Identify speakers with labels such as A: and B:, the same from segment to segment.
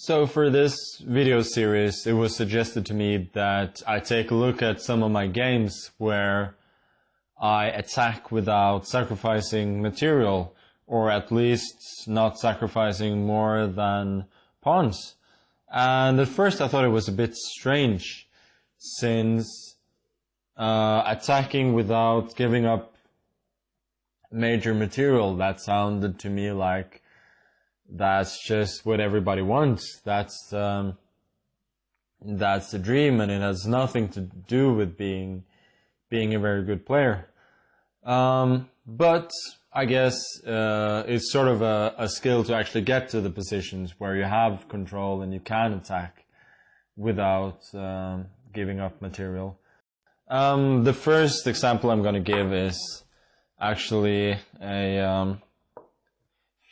A: So for this video series, it was suggested to me that I take a look at some of my games where I attack without sacrificing material, or at least not sacrificing more than pawns. And at first I thought it was a bit strange, since attacking without giving up major material, that sounded to me like that's just what everybody wants. That's the dream, and it has nothing to do with being a very good player. But I guess it's sort of a skill to actually get to the positions where you have control and you can attack without giving up material. The first example I'm going to give is actually a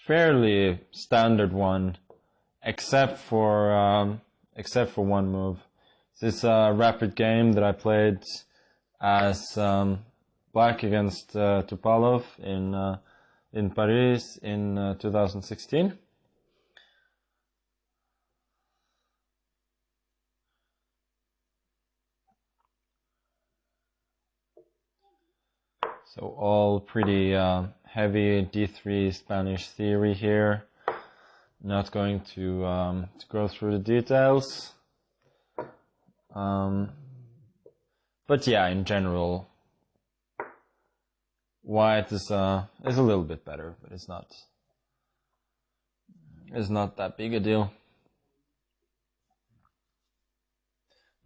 A: fairly standard one, except for one move. This is a rapid game that I played as black against Topalov in Paris in 2016. So all pretty heavy D3 Spanish theory here. Not going to go through the details. But yeah, in general, white is a little bit better, but it's not that big a deal.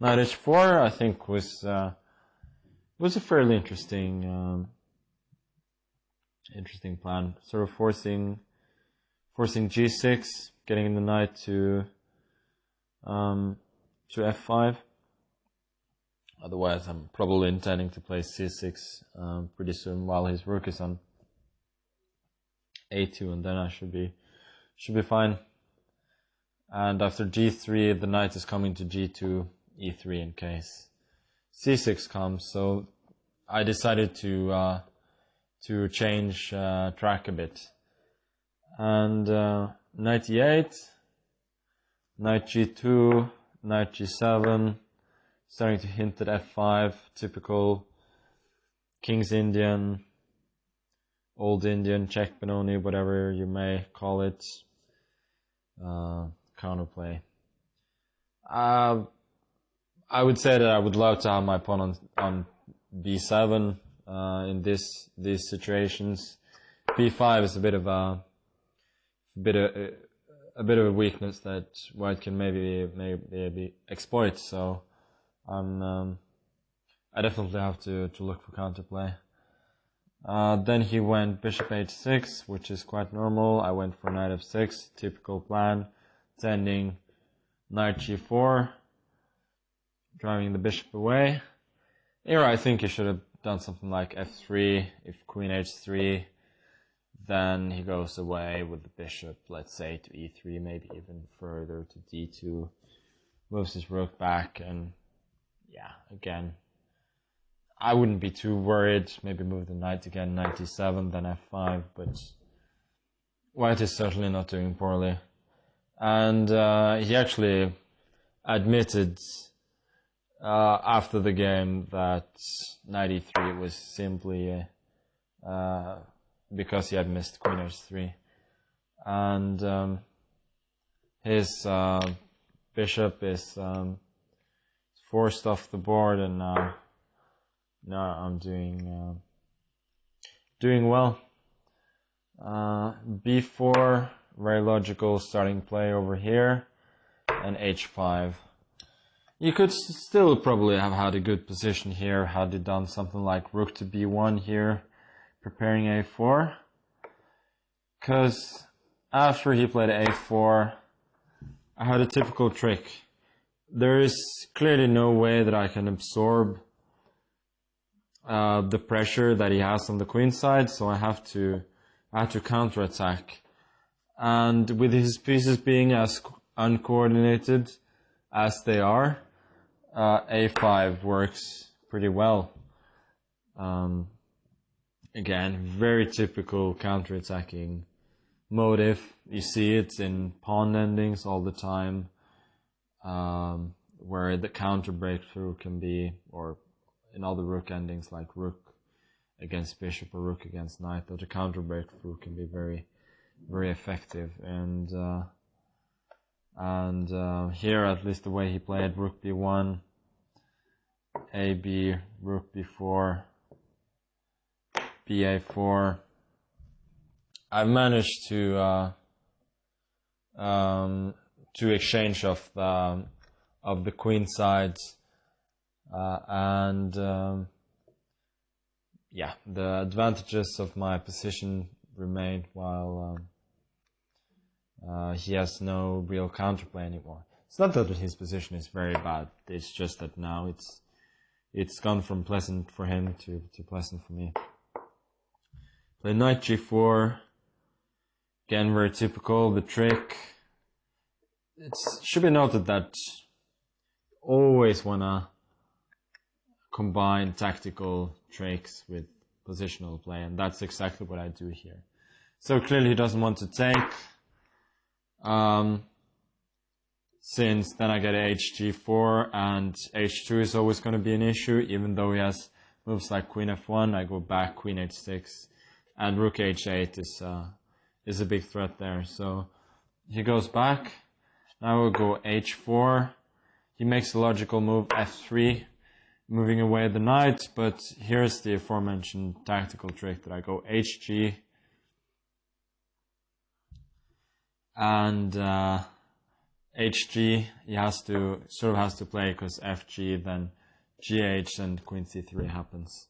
A: Knight h4, I think, was a fairly interesting plan. Sort of forcing g6, getting the knight to f5. Otherwise, I'm probably intending to play c6 pretty soon while his rook is on a2, and then I should be fine. And after g3, the knight is coming to g2, e3 in case c6 comes. So I decided to change track a bit. And knight e8, knight g2, knight g7, starting to hint at f5, typical King's Indian, Old Indian, Czech Benoni, whatever you may call it, counterplay. I would say that I would love to have my pawn on b7 in these situations. b5 is a bit of a weakness that white can maybe exploit. So I definitely have to look for counterplay. Then he went bishop h6, which is quite normal. I went for knight f6, typical plan, sending knight g4, driving the bishop away. Here I think he should have done something like f3. If queen h3, then he goes away with the bishop, let's say, to e3, maybe even further to d2, moves his rook back, and yeah, again, I wouldn't be too worried. Maybe move the knight again, knight d7, then f5, but white is certainly not doing poorly. And he actually admitted after the game that knight e3 was simply because he had missed queen h3. And his bishop is forced off the board, and now I'm doing well. b4, very logical starting play over here, and h5. You could still probably have had a good position here had you done something like rook to b1 here, preparing a4. Because after he played a4, I had a typical trick. There is clearly no way that I can absorb the pressure that he has on the queen side, so I have to counterattack. And with his pieces being as uncoordinated as they are, a5 works pretty well. Again, very typical counterattacking motive. You see it in pawn endings all the time, where the counter breakthrough can be, or in other rook endings like rook against bishop or rook against knight, that the counter breakthrough can be very, very effective. And here, at least the way he played rook b1, ab, rook b4, ba4, I've managed to exchange of the queen sides, yeah, the advantages of my position remained, while he has no real counterplay anymore. It's not that his position is very bad, it's just that now it's gone from pleasant for him to pleasant for me. Play knight g4, again very typical. The trick, it should be noted that always wanna combine tactical tricks with positional play, and that's exactly what I do here. So clearly he doesn't want to take, since then I get hg4, and h2 is always going to be an issue, even though he has moves like queen f1. I go back, queen h6, and rook h8 is a big threat there. So he goes back. Now we'll go h4. He makes a logical move, f3, moving away the knight, but here's the aforementioned tactical trick that I go hg, and hg he has to play, because fg, then gh, and queen c3 happens,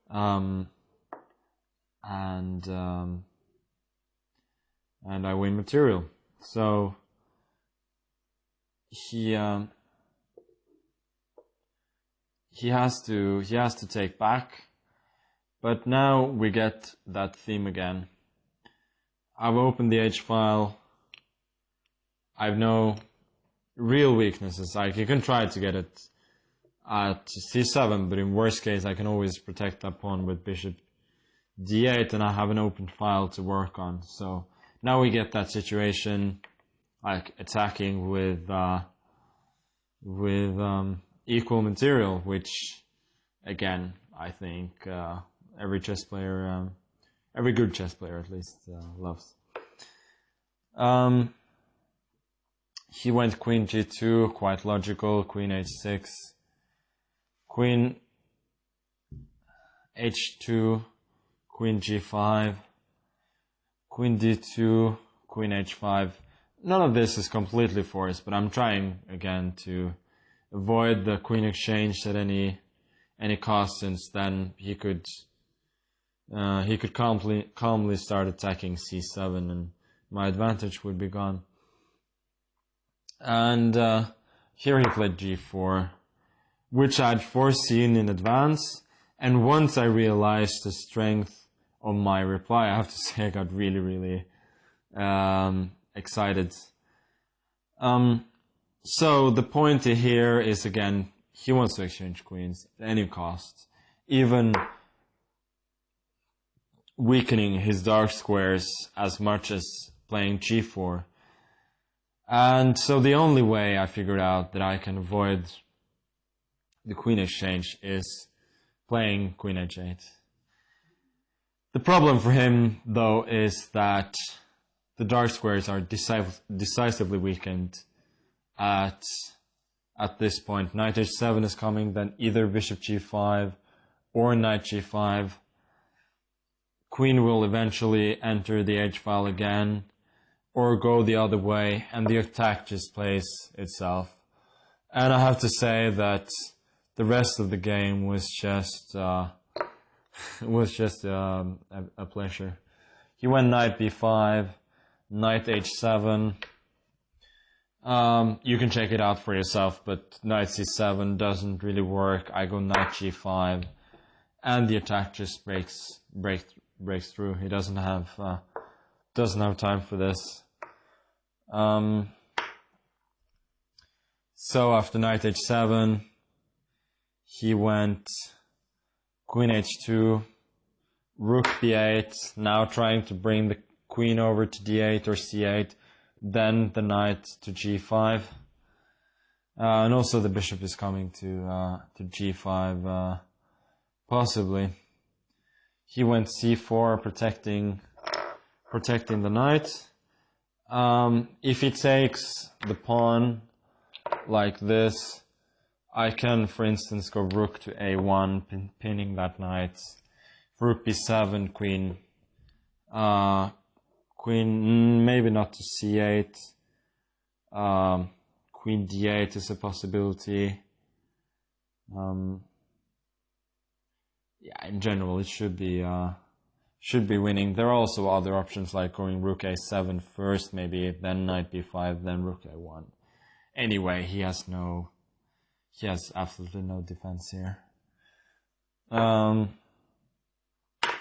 A: and I win material. So he has to take back, but now we get that theme again. I've opened the H file. I've no real weaknesses. Like, you can try to get it at c7, but in worst case I can always protect that pawn with bishop d8, and I have an open file to work on. So now we get that situation, like attacking with equal material, which again I think every chess player, every good chess player at least, loves. He went queen g2, quite logical, queen h6, queen h2, queen g5, queen d2, queen h5. None of this is completely forced, but I'm trying again to avoid the queen exchange at any cost, since then he could calmly start attacking c7, and my advantage would be gone. And here he played g4, which I'd foreseen in advance, and once I realized the strength of my reply, I have to say I got really, really excited. So the point here is, again, he wants to exchange queens at any cost, even weakening his dark squares as much as playing g4. And so the only way I figured out that I can avoid the queen exchange is playing queen h8. The problem for him, though, is that the dark squares are decisively weakened at this point. Knight h7 is coming, then either bishop g5 or knight g5. Queen will eventually enter the h-file again, or go the other way, and the attack just plays itself. And I have to say that the rest of the game was just a pleasure. He went knight b5, knight h7. You can check it out for yourself, but knight c7 doesn't really work. I go knight g5, and the attack just breaks through. He doesn't have time for this. So after knight h7, he went queen h2, rook b8, now trying to bring queen over to d8 or c8, then the knight to g5, and also the bishop is coming to g5, possibly. He went c4, protecting the knight. If he takes the pawn like this, I can, for instance, go rook to a1, pinning that knight. Rook b7, queen, maybe not to c8. Queen d8 is a possibility. Yeah, in general, it should be winning. There are also other options like going rook a7 first, maybe then knight b5, then rook a1. Anyway, he has absolutely no defense here.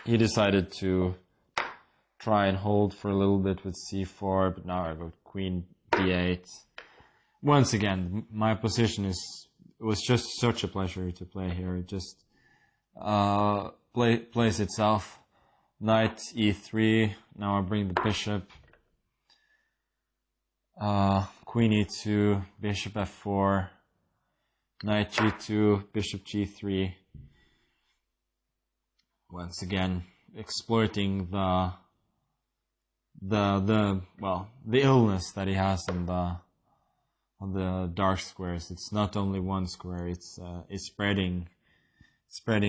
A: He decided to try and hold for a little bit with c4, but now I got queen d8. Once again, my position was just such a pleasure to play here. It just plays itself. Knight e3. Now I bring the bishop. Queen e2, bishop f4, knight g2, bishop g3. Once again, exploiting the illness that he has on the dark squares. It's not only one square; it's spreading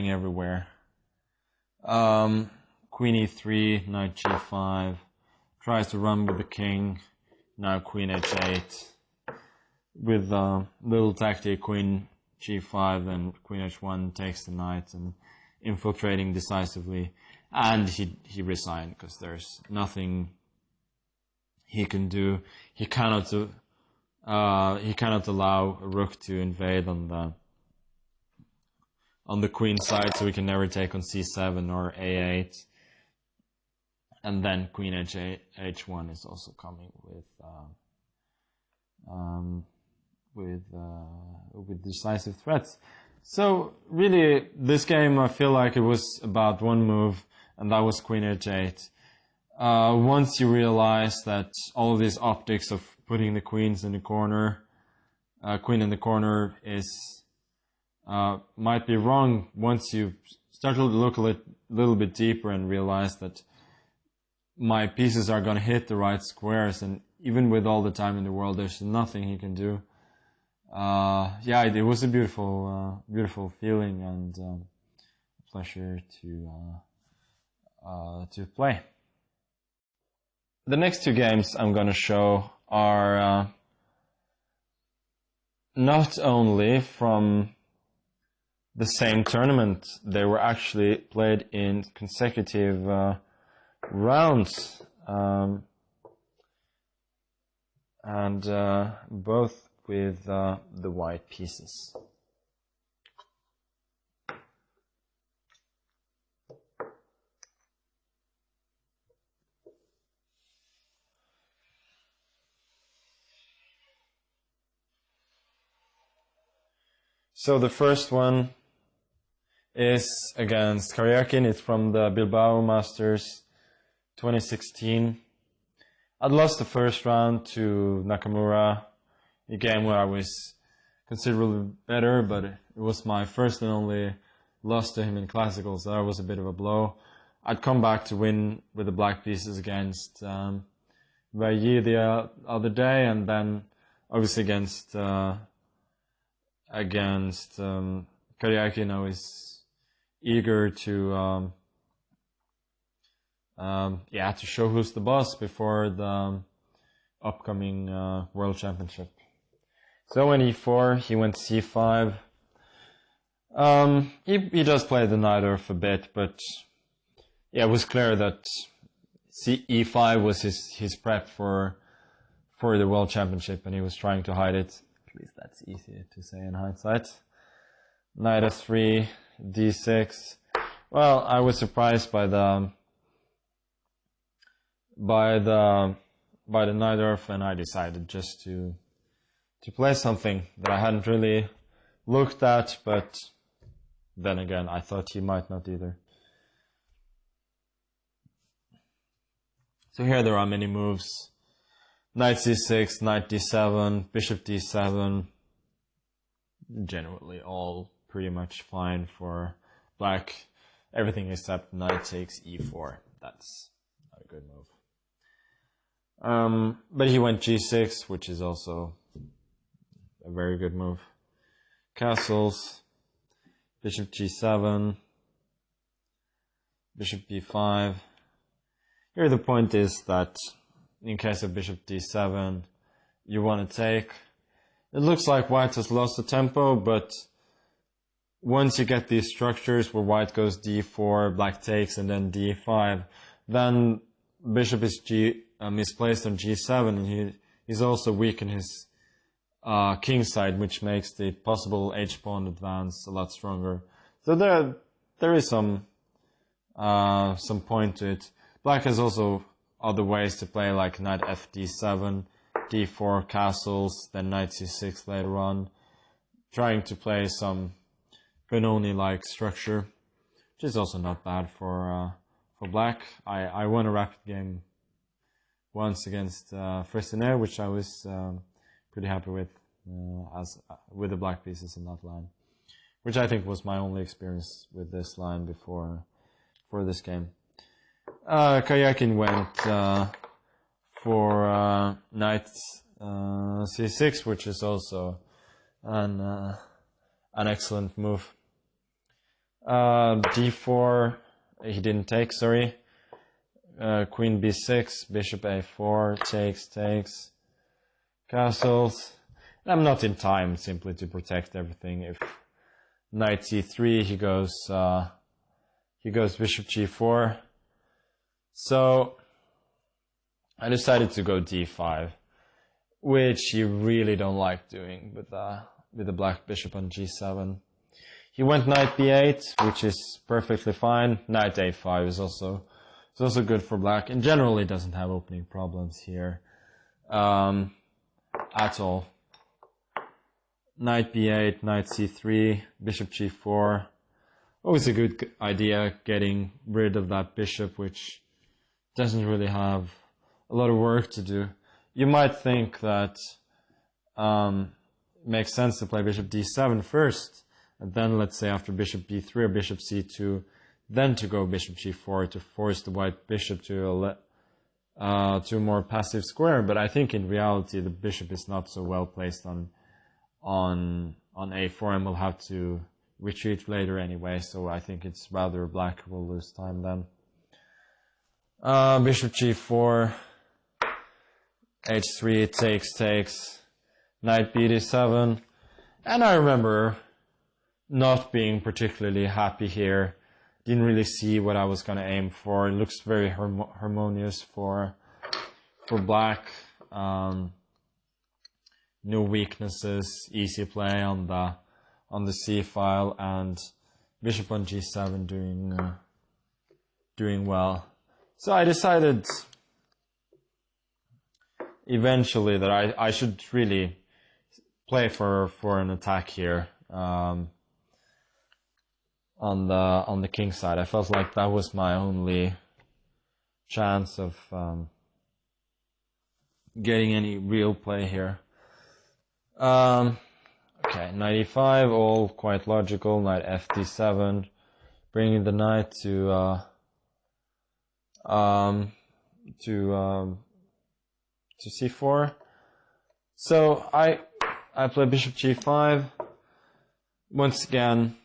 A: everywhere. Queen e3, knight g5, tries to run with the king. Now queen h8 with little tactic, queen g5 and queen h1 takes the knight and infiltrating decisively, and he resigned because there's nothing he can do. He cannot allow a rook to invade on the queen side, so he can never take on c7 or a8. And then queen h1 is also coming with decisive threats. So really, this game, I feel like it was about one move, and that was queen h8. Once you realize that all of these optics of putting the queens in the corner, queen in the corner is might be wrong. Once you start to look a little bit deeper and realize that my pieces are going to hit the right squares, and even with all the time in the world, there's nothing he can do. Yeah, it was a beautiful feeling and a pleasure to play. The next two games I'm going to show are not only from the same tournament, they were actually played in consecutive rounds, and both with the white pieces. So the first one is against Karyakin. It's from the Bilbao Masters 2016. I'd lost the first round to Nakamura, a game where I was considerably better, but it was my first and only loss to him in Classical, so that was a bit of a blow. I'd come back to win with the black pieces against Vailly the other day, and then obviously against Karyakin, I was eager to to show who's the boss before the upcoming World Championship. So when e4, he went c5. He does play the knight off a bit, but yeah, it was clear that e5 was his prep for the World Championship, and he was trying to hide it. At least that's easier to say in hindsight. Knight f3, d6. Well, I was surprised by the knight off, and I decided just to play something that I hadn't really looked at, but then again, I thought he might not either. So here there are many moves. Knight c6, knight d7, bishop d7. Generally all pretty much fine for black. Everything except knight takes e4. That's not a good move. But he went g6, which is also a very good move. Castles, bishop g7, bishop b5. Here the point is that in case of bishop d7, you want to take. It looks like white has lost the tempo, but once you get these structures where white goes d4, black takes, and then d5, then bishop is misplaced on g7, and he's also weak in his king side, which makes the possible h-pawn advance a lot stronger. So there is some point to it. Black has also other ways to play, like knight fd7, d4 castles, then knight c6 later on, trying to play some Benoni-like structure, which is also not bad for black. I won a rapid game once against Freycinet, which I was pretty happy with with the black pieces in that line, which I think was my only experience with this line before for this game. Karjakin went for knight c6, which is also an excellent move. d4, he didn't take, sorry. Queen b6, bishop a4, takes, castles. I'm not in time, simply to protect everything. If knight c3, he goes bishop g4. So I decided to go d5, which you really don't like doing with the black bishop on g7. He went knight b8, which is perfectly fine. Knight a5 is also good for black. In general, he doesn't have opening problems here at all. Knight b8, knight c3, bishop g4. Always a good idea, getting rid of that bishop, which doesn't really have a lot of work to do. You might think that it makes sense to play bishop d7 first, and then let's say after bishop b3 or bishop c2, then to go bishop g4 to force the white bishop to a more passive square. But I think in reality the bishop is not so well placed on a4 and will have to retreat later anyway, so I think it's rather black will lose time then. Bishop g4, h3, takes, knight b7, and I remember not being particularly happy here. Didn't really see what I was going to aim for. It looks very harmonious for black. No weaknesses, easy play on the c file, and bishop on g7 doing well. So I decided eventually that I should really play for an attack here on the king side. I felt like that was my only chance of getting any real play here. Okay, knight e5, all quite logical. Knight fd7, bringing the knight to c4. So I play bishop g5. Once again,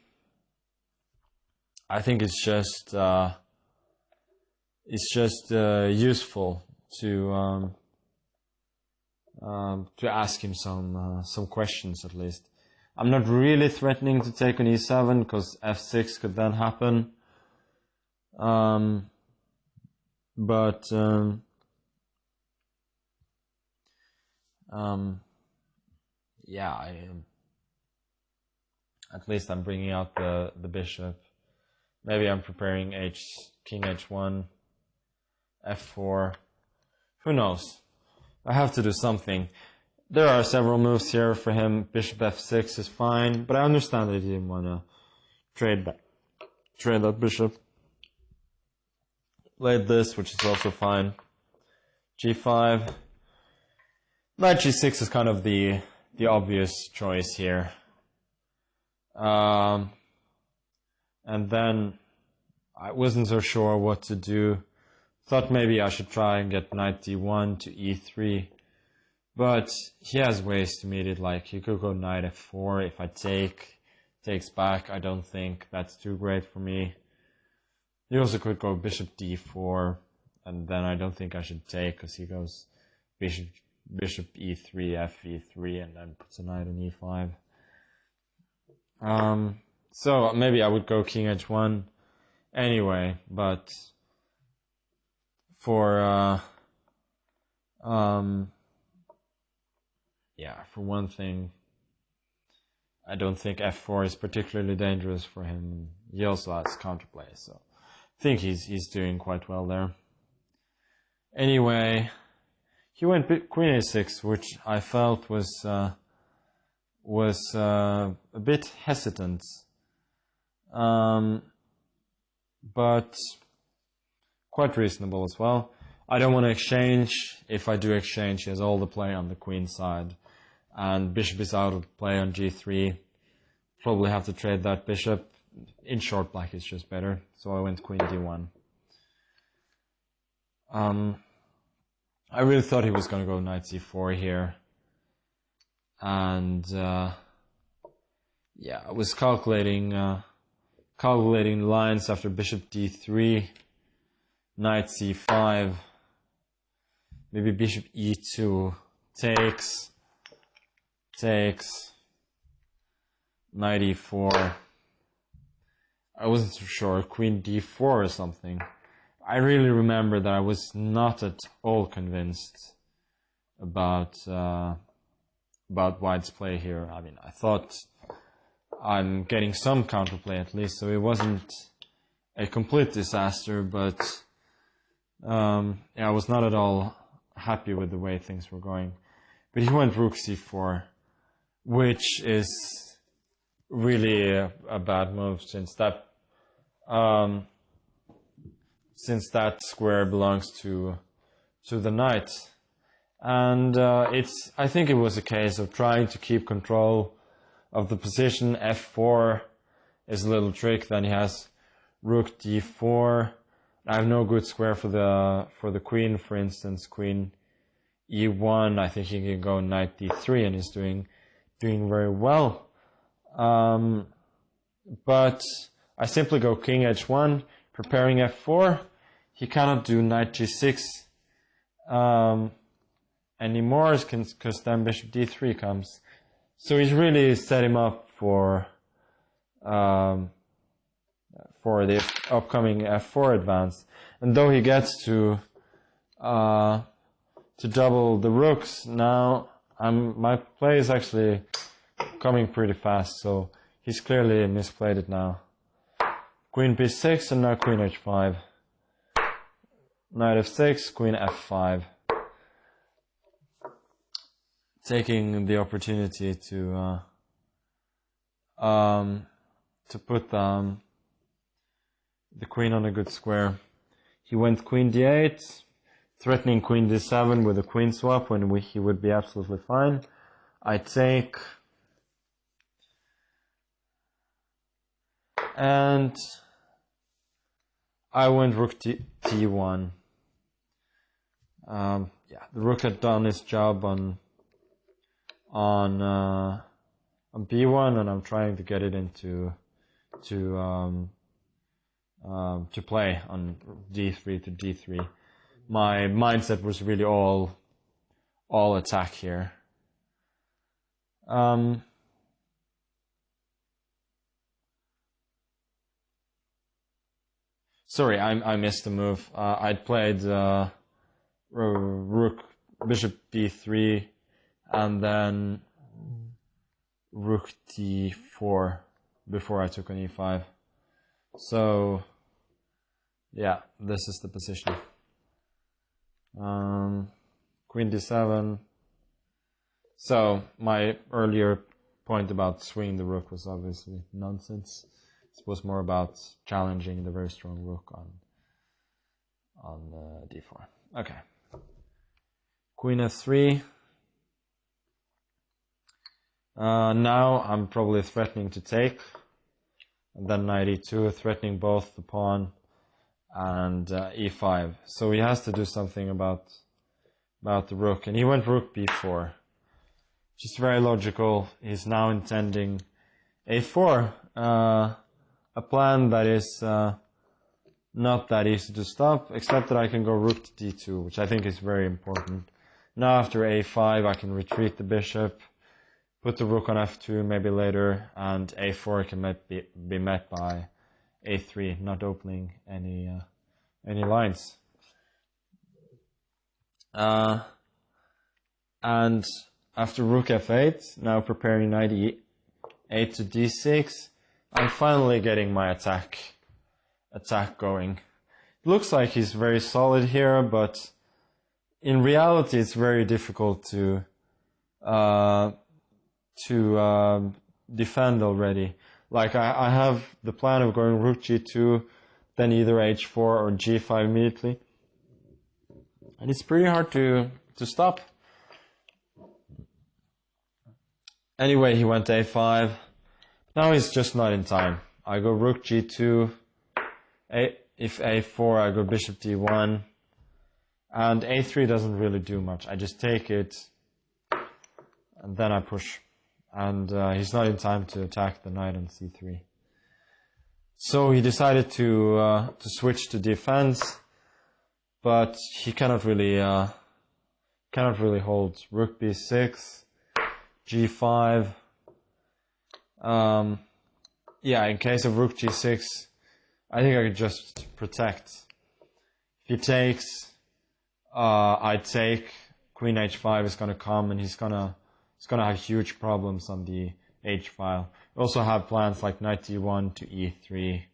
A: I think it's just useful to ask him some questions at least. I'm not really threatening to take on e7 because f6 could then happen. Yeah, at least I'm bringing out the bishop. Maybe I'm preparing king h1, f4. Who knows? I have to do something. There are several moves here for him. Bishop f6 is fine, but I understand that he didn't want to trade that bishop. Played this, which is also fine. g5. Knight g6 is kind of the obvious choice here. And then I wasn't so sure what to do. Thought maybe I should try and get knight d1 to e3. But he has ways to meet it, like he could go knight f4 if I takes back. I don't think that's too great for me. He also could go bishop d4, and then I don't think I should take, because he goes bishop e3, f e3, and then puts a knight on e5. So maybe I would go king h1 anyway, but for for one thing, I don't think f4 is particularly dangerous for him. He also has counterplay, so I think he's doing quite well there. Anyway, he went queen a6, which I felt was a bit hesitant, but quite reasonable as well. I don't want to exchange. If I do exchange, he has all the play on the queen side, and bishop is out of play on g3. Probably have to trade that bishop. In short, black is just better, so I went queen d1. I really thought he was going to go knight c4 here, and I was calculating lines after bishop d3, knight c5, maybe bishop e2, takes, knight e4. I wasn't so sure, queen d4 or something. I really remember that I was not at all convinced about White's play here. I mean, I thought I'm getting some counterplay at least, so it wasn't a complete disaster, but I was not at all happy with the way things were going. But he went rook c4, which is really a bad move, since that square belongs to the knight. And I think it was a case of trying to keep control of the position. f4 is a little trick. Then he has rook d4. I have no good square for the queen, for instance, queen e1. I think he can go knight d3, and he's doing very well. But I simply go king h1, preparing f4. He cannot do knight g6 anymore, because then bishop d3 comes. So he's really set him up for the upcoming f4 advance. And though he gets to double the rooks, now my play is actually coming pretty fast, so he's clearly misplayed it now. Queen b6, and now queen h5. Knight f6, queen f5. Taking the opportunity to put the queen on a good square. He went queen d8, threatening queen d7 with a queen swap when he would be absolutely fine. I take, and I went rook t1. The rook had done is job on b1, and I'm trying to get it into to play on d3 to d3. My mindset was really all attack here. Sorry, I missed the move. I'd played rook, bishop b3, and then rook d4 before I took on e5. So, yeah, this is the position. Queen d7. So, my earlier point about swinging the rook was obviously nonsense. It was more about challenging the very strong rook on d4. Okay. queen f3. Now I'm probably threatening to take, and then knight e2, threatening both the pawn and e5. So he has to do something about the rook, and he went rook b4, which is very logical. He's now intending a4, a plan that is not that easy to stop, except that I can go rook to d2, which I think is very important. Now after a5 I can retreat the bishop, put the rook on f2 maybe later, and a4 can be met by a3, not opening any lines. And after rook f8, now preparing knight e8 to d6, I'm finally getting my attack going. It looks like he's very solid here, but in reality it's very difficult to defend already. Like I have the plan of going rook g2, then either h4 or g5 immediately, and it's pretty hard to stop. Anyway, he went a5. Now he's just not in time. I go rook g2, if a4 I go bishop d1, and a3 doesn't really do much. I just take it, and then I push. And he's not in time to attack the knight on c3. So he decided to switch to defense, but he cannot really hold. Rook b6, g5. Yeah, in case of rook g6, I think I could just protect. If he takes, I take. Queen h5 is gonna come, and he's gonna have huge problems on the h file. We also have plans like knight d1 to e3,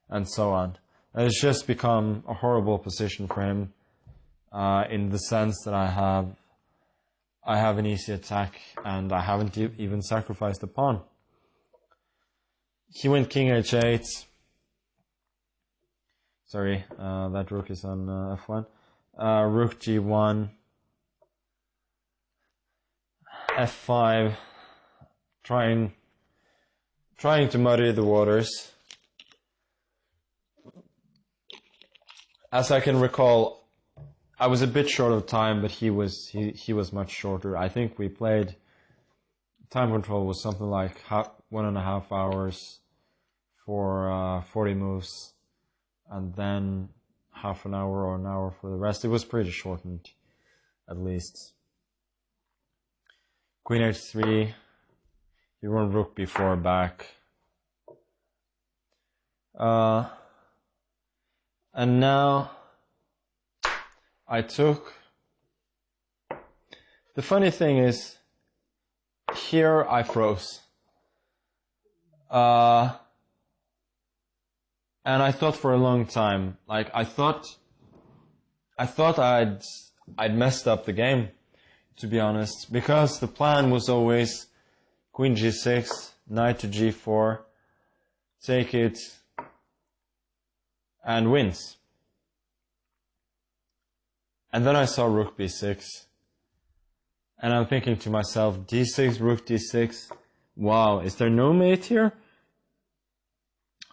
A: and so on. And it's just become a horrible position for him, in the sense that I have an easy attack, and I haven't even sacrificed a pawn. He went king h8. Sorry, that rook is on f1. Rook g1. f5, trying to muddy the waters. As I can recall, I was a bit short of time, but he was much shorter. I think we played, time control was something like 1.5 hours for 40 moves, and then half an hour or an hour for the rest. It was pretty shortened, at least. Queen h3, he went rook b4 back. And now I took. The funny thing is, here I froze. And I thought for a long time, like I thought I'd messed up the game, to be honest, because the plan was always queen g6, knight to g4, take it, and wins. And then I saw rook b6, and I'm thinking to myself, d6, rook d6, wow, is there no mate here?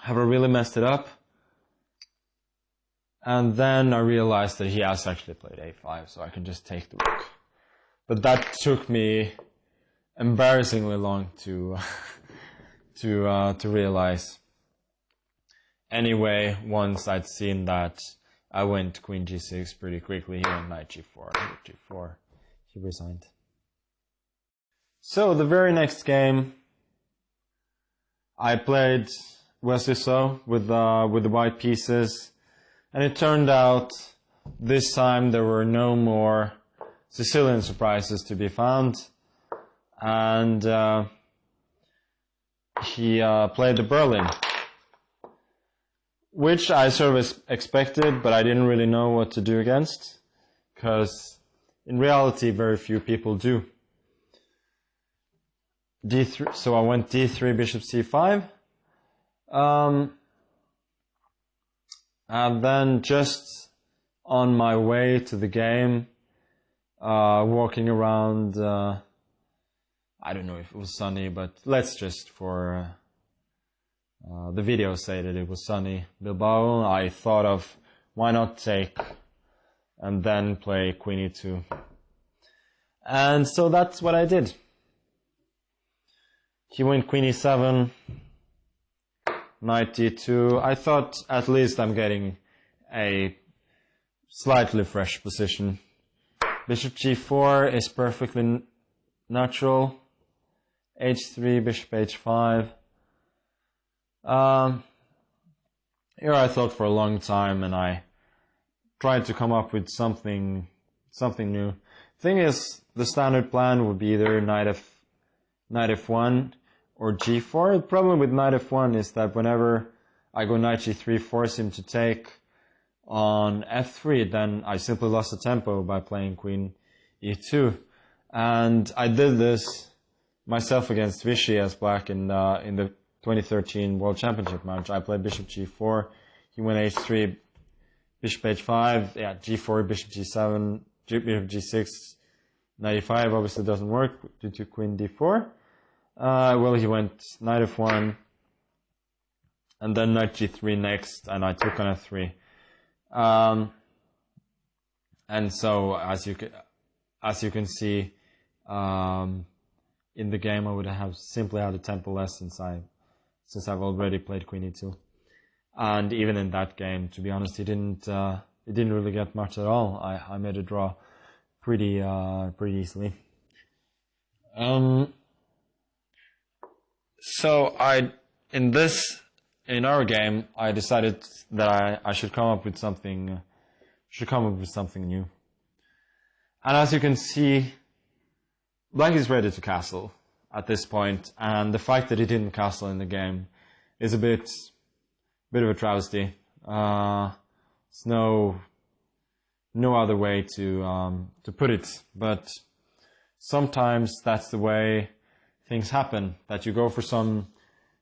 A: Have I really messed it up? And then I realized that he has actually played a5, so I can just take the rook. But that took me embarrassingly long to realize. Anyway, once I'd seen that, I went queen g6 pretty quickly. He went knight g4, rook g4. He resigned. So the very next game, I played Wesiso with the white pieces, and it turned out this time there were no more Sicilian surprises to be found, and he played the Berlin, which I sort of expected, but I didn't really know what to do against, because in reality very few people do. D3, so I went d3, bishop c5, and then just on my way to the game, walking around, I don't know if it was sunny, but let's just for the video say that it was sunny Bilbao, I thought of why not take and then play Queen e2. And so that's what I did. He went Queen e7, Knight d2. I thought at least I'm getting a slightly fresh position. Bishop g4 is perfectly natural. h3, bishop h5. Here I thought for a long time, and I tried to come up with something new. Thing is, the standard plan would be either knight f1 or g4. The problem with knight f1 is that whenever I go knight g3, force him to take on f3, then I simply lost the tempo by playing queen e2. And I did this myself against Vichy as black in the 2013 World Championship match. I played bishop g4, he went h3, bishop h5, yeah, g4, bishop g7, bishop g6, knight e5 obviously doesn't work due to queen d4. Well, he went knight f1, and then knight g3 next, and I took on f3. And so, as you can see, in the game, I would have simply had a tempo less since I've already played queen e2. And even in that game, to be honest, it didn't really get much at all. I made a draw pretty easily. So in our game, I decided that I should come up with something new. And as you can see, black is ready to castle at this point, and the fact that he didn't castle in the game is a bit of a travesty. There's no other way to put it, but sometimes that's the way things happen, that you go for some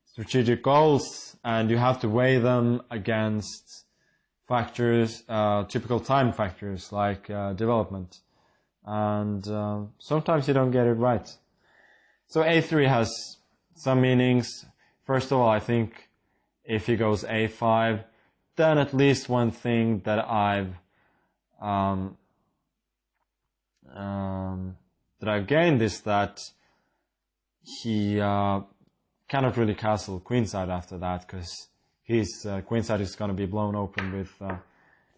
A: strategic goals and you have to weigh them against factors, typical time factors like development, and sometimes you don't get it right. So a3 has some meanings. First of all, I think if he goes a5, then at least one thing that I've gained is that he cannot really castle queenside after that, because his queenside is going to be blown open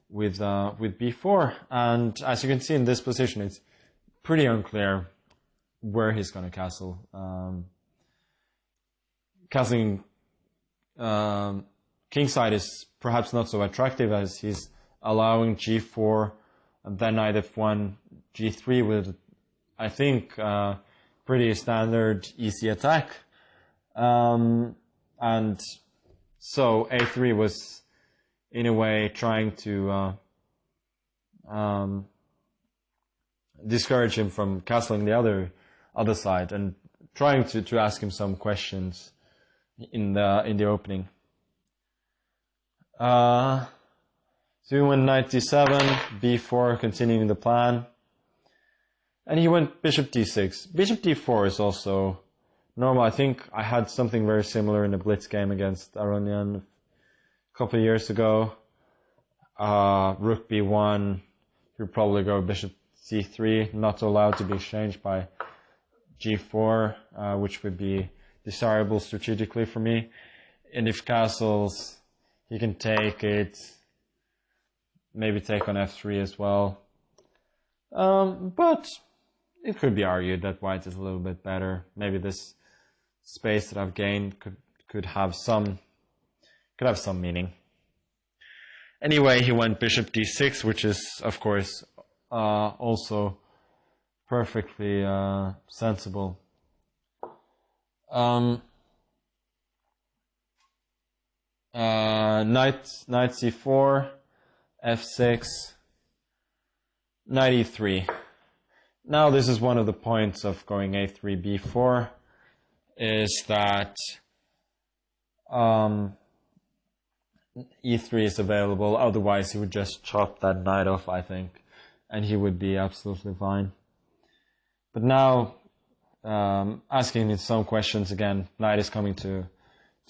A: with b4. And as you can see in this position, it's pretty unclear where he's going to castle. Castling kingside is perhaps not so attractive, as he's allowing g4 and then knight f1, g3 with, I think, pretty standard easy attack. And so a3 was in a way trying to discourage him from castling the other side, and trying to ask him some questions in the opening. So he went knight d7, b4, continuing the plan, and he went bishop d6. Bishop d4 is also normal. I think I had something very similar in a blitz game against Aronian a couple of years ago. Rook b1, he'll probably go bishop c3, not allowed to be exchanged by g4, which would be desirable strategically for me. And if castles, he can take it, maybe take on f3 as well. But it could be argued that white is a little bit better. Maybe this space that I've gained could have some meaning. Anyway, he went bishop d6, which is of course also perfectly sensible. Knight c4, f6, knight e3. Now this is one of the points of going a3, b4, is that e3 is available. Otherwise, he would just chop that knight off, I think, and he would be absolutely fine. But now, asking me some questions again, knight is coming to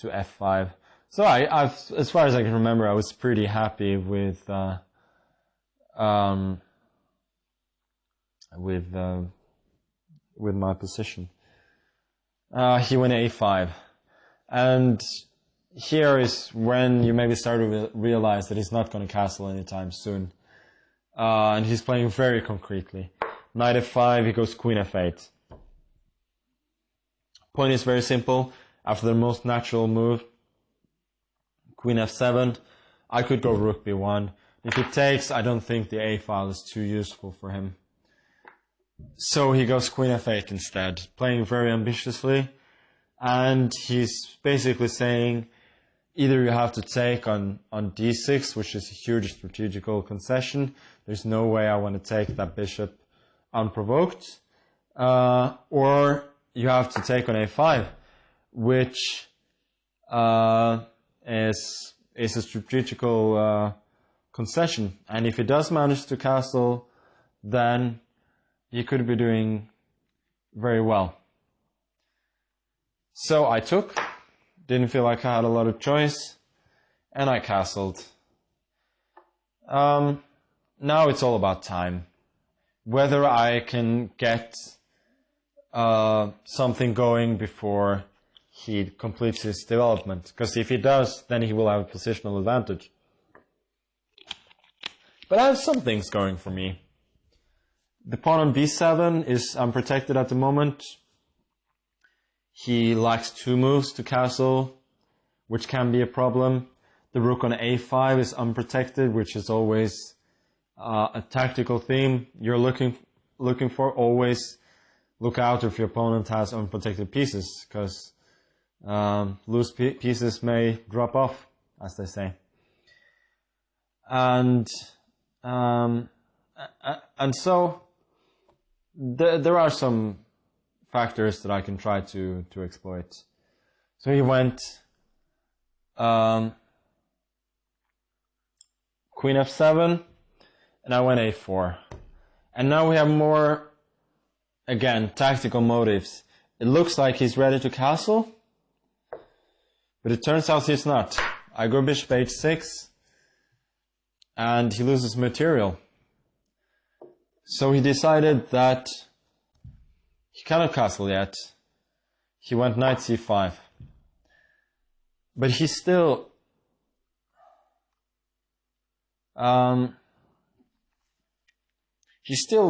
A: f5. So I've, as far as I can remember, I was pretty happy with my position. He went a5, and here is when you maybe start to realize that he's not going to castle anytime soon, and he's playing very concretely. Knight f5, he goes queen f8. Point is very simple. After the most natural move, queen f7, I could go rook b1. If he takes, I don't think the a file is too useful for him. So he goes queen f8 instead, playing very ambitiously, and he's basically saying either you have to take on d6, which is a huge strategical concession. There's no way I want to take that bishop unprovoked, or you have to take on a5, which is a strategical concession. And if he does manage to castle, then he could be doing very well. So I took, didn't feel like I had a lot of choice, and I castled. Now it's all about time. Whether I can get something going before he completes his development. Because if he does, then he will have a positional advantage. But I have some things going for me. The pawn on b7 is unprotected at the moment. He lacks 2 moves to castle, which can be a problem. The rook on a5 is unprotected, which is always a tactical theme you're looking for. Always look out if your opponent has unprotected pieces, because loose pieces may drop off, as they say. And so there are some factors that I can try to exploit. So he went queen f7, and I went a4. And now we have more, again, tactical motives. It looks like he's ready to castle, but it turns out he's not. I go bishop h6, and he loses material. So he decided that he cannot castle yet. He went knight c5. But he still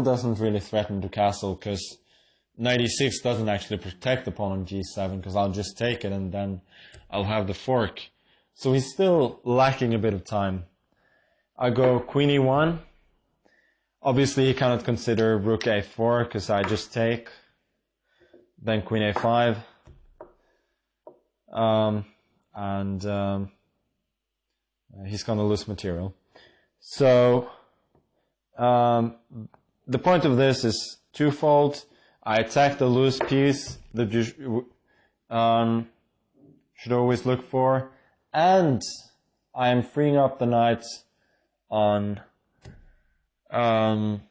A: doesn't really threaten to castle, because knight e6 doesn't actually protect the pawn on g7, because I'll just take it and then I'll have the fork. So he's still lacking a bit of time. I go queen e1. Obviously he cannot consider rook a4, because I just take. Then queen a5. He's going to lose material. So the point of this is twofold. I attack the loose piece that you should always look for, and I am freeing up the knight on f3.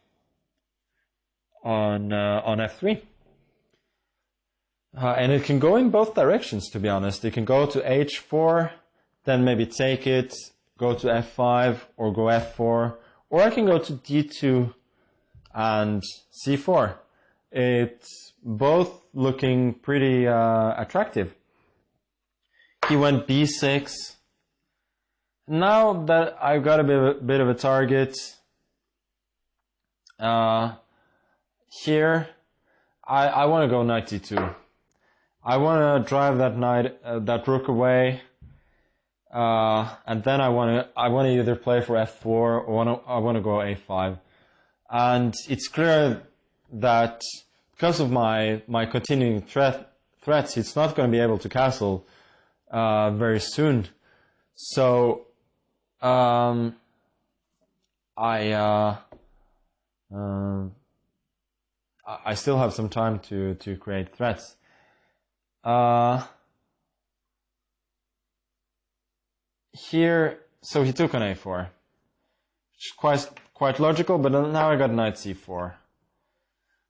A: And it can go in both directions, to be honest. It can go to h4, then maybe take it, go to f5, or go f4, or I can go to d2 and c4. It's both looking pretty attractive. He went b6. Now that I've got a bit of a target here, I want to go knight d2. I want to drive that knight, that rook away, and then I want to either play for f4 or I want to go a5. And it's clear that because of my continuing threats, it's not going to be able to castle very soon. So I still have some time to create threats. here, so he took on a4, which is quite logical, but now I got knight c4.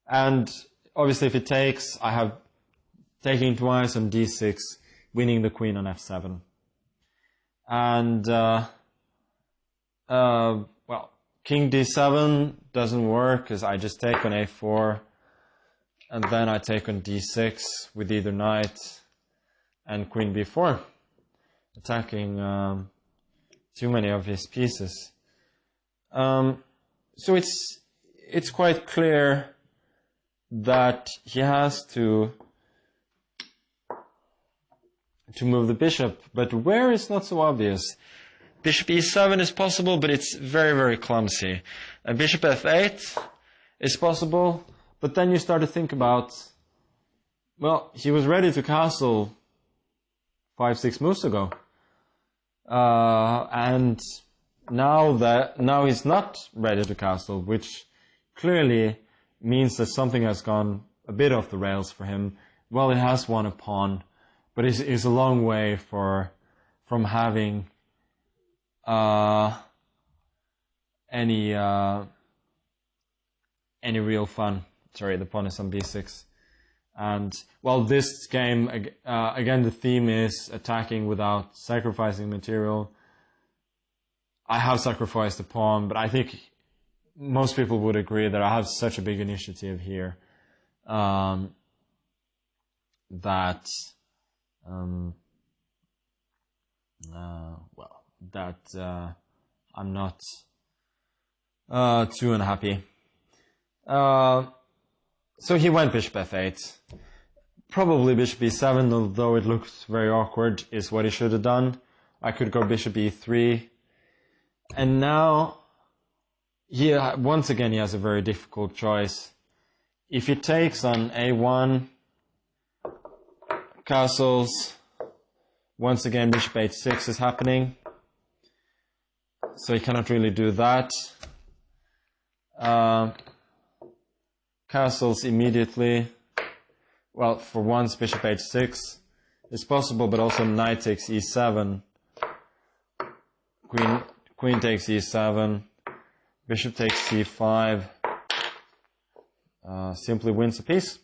A: And obviously if he takes, I have taking twice on d6, winning the queen on f7. And, well, king d7 doesn't work, because I just take on a4, and then I take on d6 with either knight and queen b4, attacking too many of his pieces. So it's quite clear that he has to move the bishop, but where is not so obvious. Bishop e7 is possible, but it's very, very clumsy. And bishop f8 is possible, but then you start to think about, well, he was ready to castle 5-6 moves ago, and now he's not ready to castle, which clearly means that something has gone a bit off the rails for him. Well, he has won a pawn, but it's a long way from having any real fun. Sorry, the pawn is on b6. And, well, this game, again, the theme is attacking without sacrificing material. I have sacrificed the pawn, but I think most people would agree that I have such a big initiative here that I'm not too unhappy. So he went bishop f8. Probably bishop e7, although it looks very awkward, is what he should have done. I could go bishop e3. And now, once again, he has a very difficult choice. If he takes on a1, castles, once again bishop h6 is happening. So he cannot really do that. Castles immediately. Well, for once bishop h6 is possible, but also knight takes e7. Queen takes e7. Bishop takes c5. Simply wins a piece.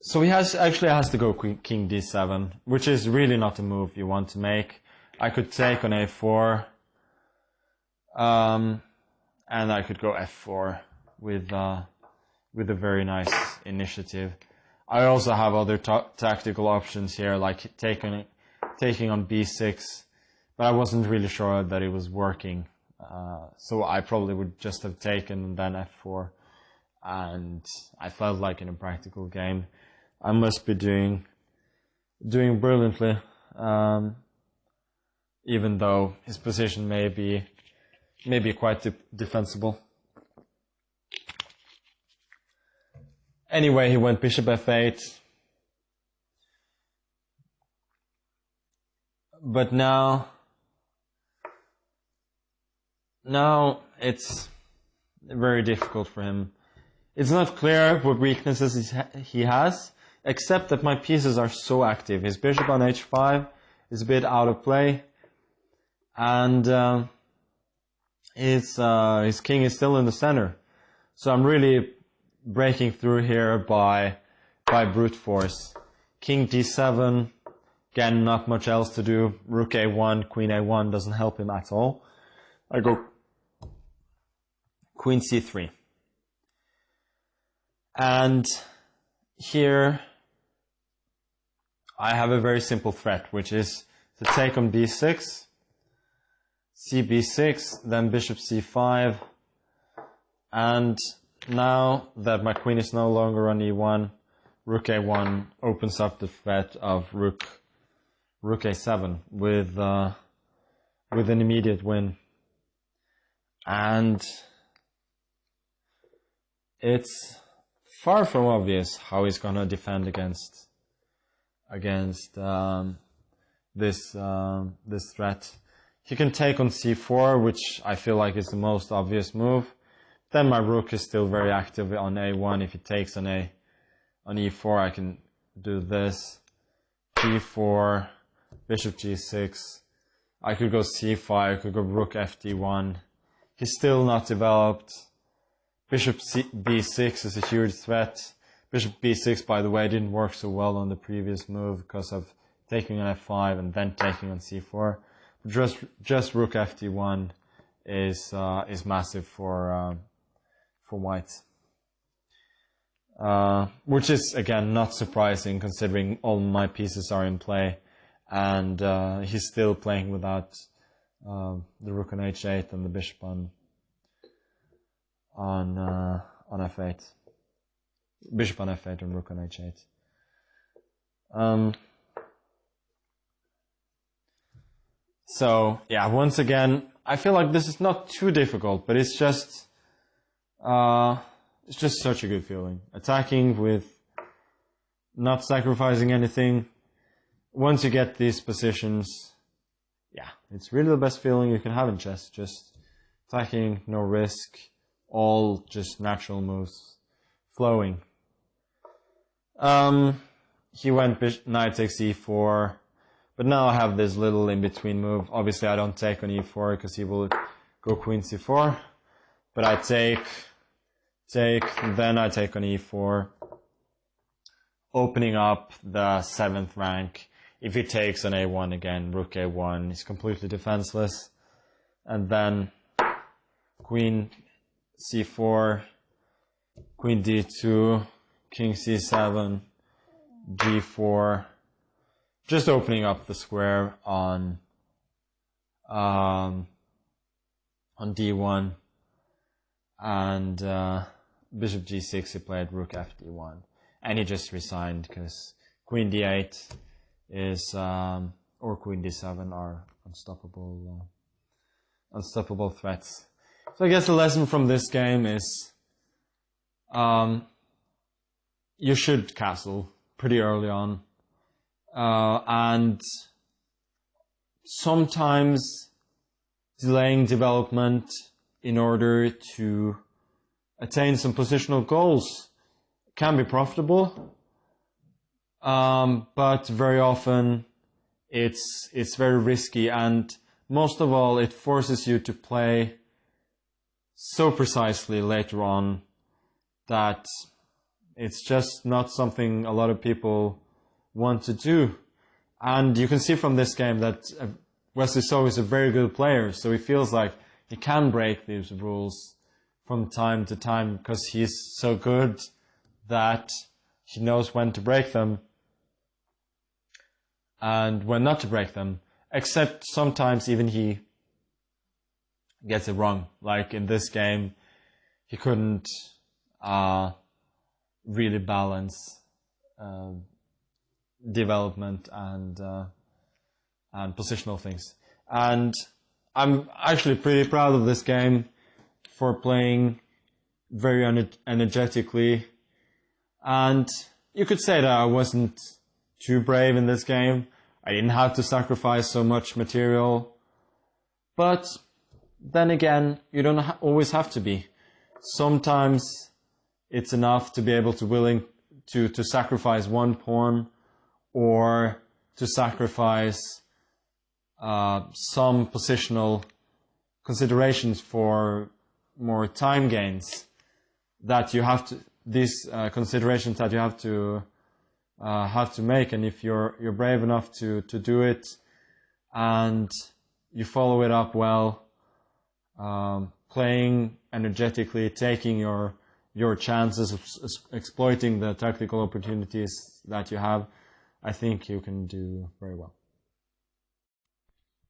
A: So he actually has to go king d7, which is really not a move you want to make. I could take on a4, and I could go f4 with a very nice initiative. I also have other tactical options here, like taking on b6, but I wasn't really sure that it was working. So I probably would just have taken and then f4, and I felt like in a practical game I must be doing brilliantly, even though his position may be quite defensible. Anyway, he went bishop f8. But now it's very difficult for him. It's not clear what weaknesses he has, except that my pieces are so active. His bishop on h5 is a bit out of play, and his king is still in the center. So I'm really breaking through here by brute force. King d7, again, not much else to do. Rook a1, queen a1 doesn't help him at all. I go queen c3. And here I have a very simple threat, which is to take on b6, cb6, then bishop c5, and now that my queen is no longer on e1, rook a1 opens up the threat of rook a7 with an immediate win. And it's far from obvious how he's gonna defend against this threat. He can take on c4, which I feel like is the most obvious move. Then my rook is still very active on a1 if he takes on on e4, I can do this. g4, bishop g6. I could go c5, I could go rook fd1. He's still not developed. Bishop b6 is a huge threat. Bishop b6, by the way, didn't work so well on the previous move because of taking on f5 and then taking on c4. But just rook fd1 is massive for white. Which is, again, not surprising considering all my pieces are in play, and he's still playing without the rook on h8 and the bishop on f8. Bishop on f8 and rook on h8. So yeah, once again, I feel like this is not too difficult, but it's just such a good feeling. Attacking with not sacrificing anything. Once you get these positions, yeah, it's really the best feeling you can have in chess. Just attacking, no risk, all just natural moves flowing. He went knight takes e4, but now I have this little in-between move. Obviously I don't take on e4 because he will go queen c4, but I take, then I take on e4, opening up the 7th rank. If he takes on a1 again, rook a1, he's completely defenseless. And then queen c4, queen d2, king c7, g4, just opening up the square on d1, and bishop g6 he played rook fd1, and he just resigned because queen d8 is or queen d7 are unstoppable threats. So I guess the lesson from this game is you should castle pretty early on, and sometimes delaying development in order to attain some positional goals can be profitable, but very often it's very risky, and most of all it forces you to play so precisely later on that it's just not something a lot of people want to do. And you can see from this game that Wesley So is a very good player, so he feels like he can break these rules from time to time because he's so good that he knows when to break them and when not to break them, except sometimes even he gets it wrong. Like in this game, he couldn't really balance development and positional things. And I'm actually pretty proud of this game for playing very energetically. And you could say that I wasn't too brave in this game. I didn't have to sacrifice so much material. But then again, you don't always have to be. Sometimes it's enough to be able to to sacrifice one pawn, or to sacrifice some positional considerations for more time gains that you have to, these considerations that you have to make. And if you're brave enough to do it and you follow it up well, playing energetically, taking your chances of exploiting the tactical opportunities that you have, I think you can do very well.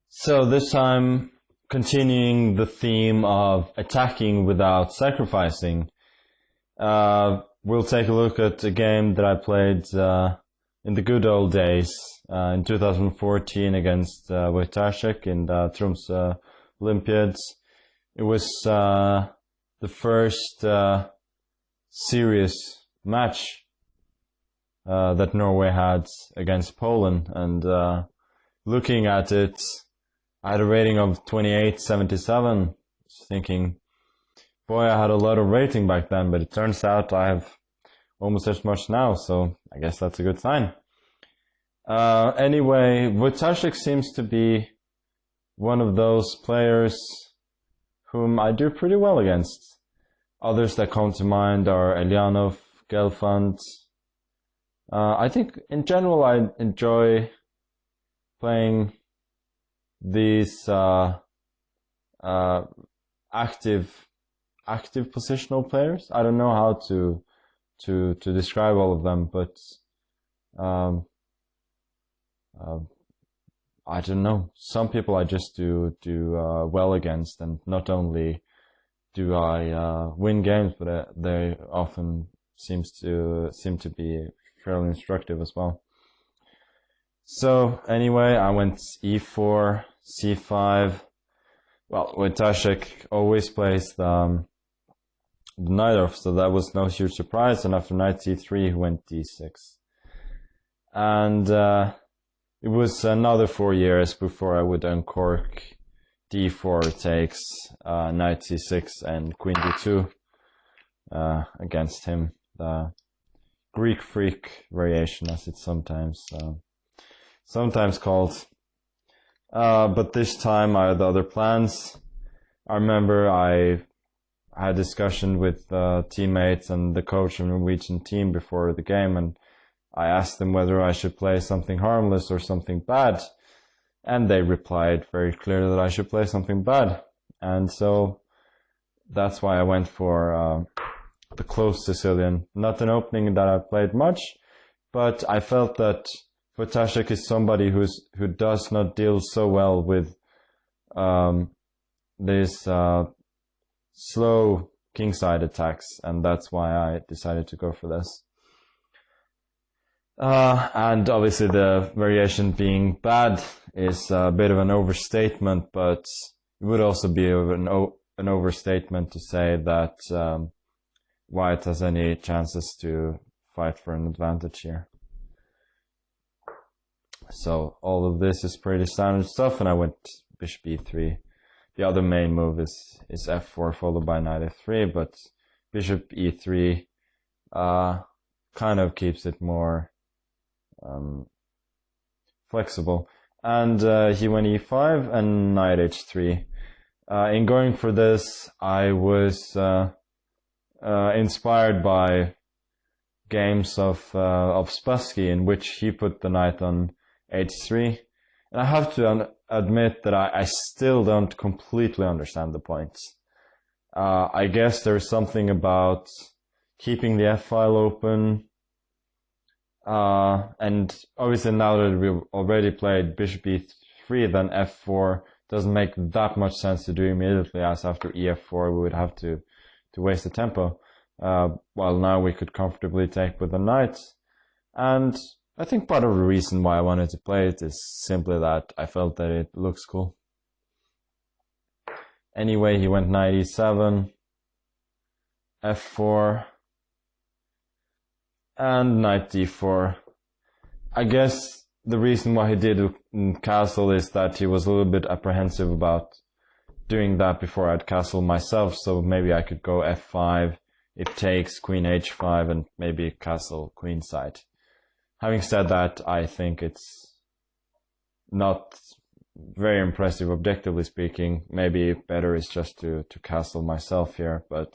A: So this time, continuing the theme of attacking without sacrificing, we'll take a look at a game that I played in the good old days in 2014 against Wojtaszek in the Tromsø Olympiads. It was the first serious match that Norway had against Poland, and looking at it, I had a rating of 28.77, thinking, boy, I had a lot of rating back then, but it turns out I have almost as much now, so I guess that's a good sign. Anyway, Wojtaszek seems to be one of those players whom I do pretty well against. Others that come to mind are Elyanov, Gelfand. I think in general I enjoy playing these active positional players. I don't know how to describe all of them, but I don't know. Some people I just do well against, and not only do I win games, but they often seem to be fairly instructive as well. So anyway, I went e4, c5. Well, Wojtaszek always plays the knight off, so that was no huge surprise. And after knight c3, he went d6. And it was another 4 years before I would uncork d4 takes, knight c6, and queen d2 against him. The Greek freak variation, as it's sometimes called. But this time I had other plans. I remember I had a discussion with teammates and the coach of the Norwegian team before the game, and I asked them whether I should play something harmless or something bad, and they replied very clearly that I should play something bad. And so that's why I went for the closed Sicilian. Not an opening that I played much, but I felt that Wojtaszek is somebody who does not deal so well with these slow kingside attacks, and that's why I decided to go for this. And obviously the variation being bad is a bit of an overstatement, but it would also be an overstatement to say that White has any chances to fight for an advantage here. So all of this is pretty standard stuff, and I went bishop e3. The other main move is f4 followed by knight f3, but bishop e3 kind of keeps it more flexible. And he went e5 and knight h3. In going for this, I was inspired by games of Spassky, in which he put the knight on h3. And I have to admit that I still don't completely understand the points. I guess there's something about keeping the f-file open. And obviously now that we've already played bishop e3, then f4 doesn't make that much sense to do immediately, as after ef4 we would have to waste the tempo. While now we could comfortably take with the knight. And I think part of the reason why I wanted to play it is simply that I felt that it looks cool. Anyway, he went knight e7, f4, and knight d4. I guess the reason why he did castle is that he was a little bit apprehensive about doing that before I'd castle myself, so maybe I could go f5, it takes queen h5, and maybe castle queenside. Having said that, I think it's not very impressive objectively speaking. Maybe better is just to castle myself here, but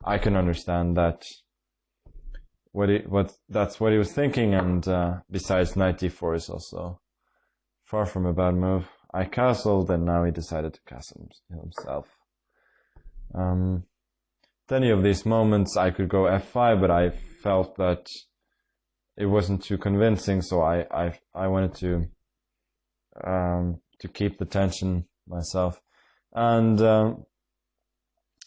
A: I can understand that that's what he was thinking, and besides, knight d4 is also far from a bad move. I castled, and now he decided to castle himself. At any of these moments I could go f5, but I felt that it wasn't too convincing, so I wanted to keep the tension myself. And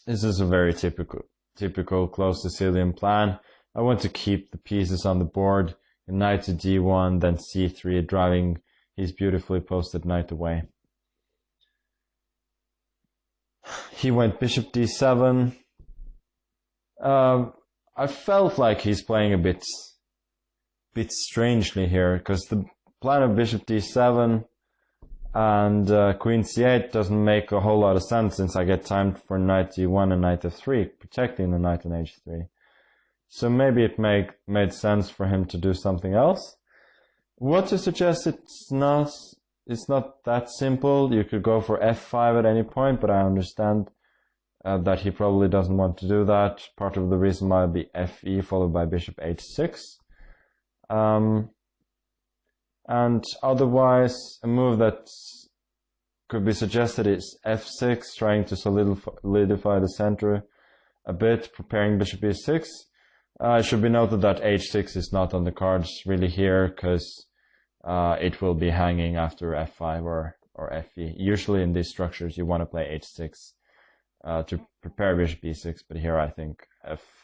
A: this is a very typical close Sicilian plan. I want to keep the pieces on the board, knight to d1, then c3, driving his beautifully posted knight away. He went bishop d7. I felt like he's playing a bit strangely here, because the plan of bishop d7 and queen c8 doesn't make a whole lot of sense, since I get timed for knight d1 and knight f3, protecting the knight on h3. so maybe it made sense for him to do something else. What to suggest? It's not that simple. You could go for f5 at any point, but I understand that he probably doesn't want to do that. Part of the reason might be fe followed by bishop h6. And otherwise, a move that could be suggested is f6, trying to solidify the center a bit, preparing bishop e6. It should be noted that h6 is not on the cards really here, because it will be hanging after f5 or fe. Usually in these structures you want to play h6 to prepare bishop e6, but here I think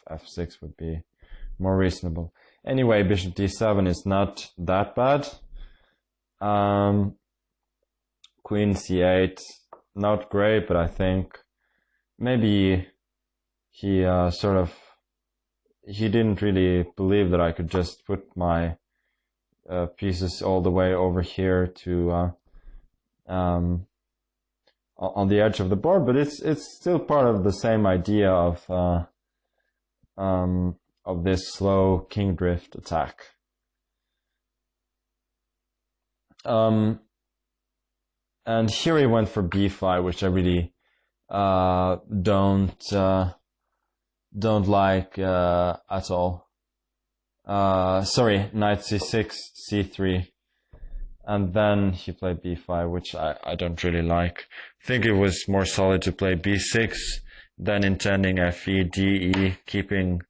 A: f6 would be more reasonable. Anyway, bishop d7 is not that bad. Queen c8, not great, but I think maybe he he didn't really believe that I could just put my pieces all the way over here to on the edge of the board, but it's still part of the same idea of this slow king drift attack. And here he went for b5, which I really don't like at all. Sorry, knight c6, c3, and then he played b5, which I don't really like. I think it was more solid to play b6 than intending fe, de, keeping